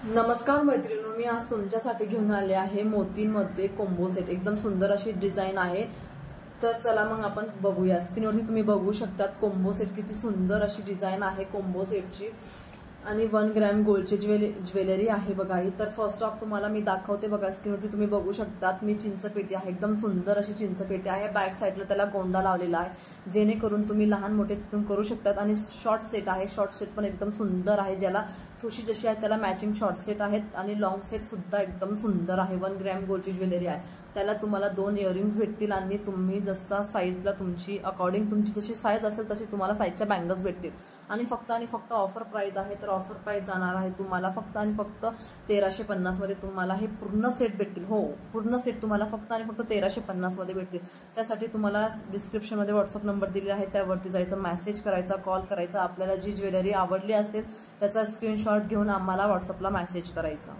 नमस्कार मैत्रिणींनो, मी आज तुमच्यासाठी घेऊन आले आहे मोतींमध्ये कोंबो सेट। एकदम सुंदर अशी डिझाइन आहे। तर चला मग आपण बघूया। स्क्रीनवरती तुम्ही बघू शकतात कोंबो सेट किती सुंदर अशी डिझाइन आहे कोंबो सेटची। आणि 1 ग्रॅम गोल्डची ज्वेलरी आहे बघा ही। तर फर्स्ट ऑफ तुम्हाला मी दाखवते बघा। स्क्रीनवरती तुम्ही बघू शकतात मी चिंचपेटी आहे, एकदम सुंदर अशी चिंचपेटी आहे। बॅक साइडला त्याला गोंडा लावलेला आहे, जेणेकरून तुम्ही लहान मोठे करू शकतात। आणि शॉर्ट सेट आहे, शॉर्ट सेट पण एकदम सुंदर आहे, ज्याला ठुशी जशी आहे त्याला मॅचिंग शॉर्ट सेट आहेत। आणि लॉंग सेट सुद्धा एकदम सुंदर आहे। 1 ग्रॅम गोल्डची ज्वेलरी आहे, त्याला तुम्हाला 2 इयरिंग्स भेटतील। आणि तुम्ही जसा साईजला तुमची अकॉर्डिंग तुमची जशी साईज असेल तशी तुम्हाला साईजच्या बँगल्स भेटतील। आणि फक्त ऑफर प्राइस आहे। तर ऑफर प्राइस जाणार आहे तुम्हाला फक्त 1350 मध्ये तुम्हाला हे पूर्ण सेट भेटतील। हो, पूर्ण सेट तुम्हाला फक्त 1350 मध्ये भेटतील। त्यासाठी तुम्हाला डिस्क्रिप्शन मध्ये व्हॉट्सअप नंबर दिलेला आहे, त्यावरती जायचं, मेसेज करायचा, कॉल करायचा। आपल्याला जी ज्वेलरी आवडली असेल त्याचा स्क्रीनशॉट घेऊन आम्हाला व्हॉट्सअपला मेसेज करायचा।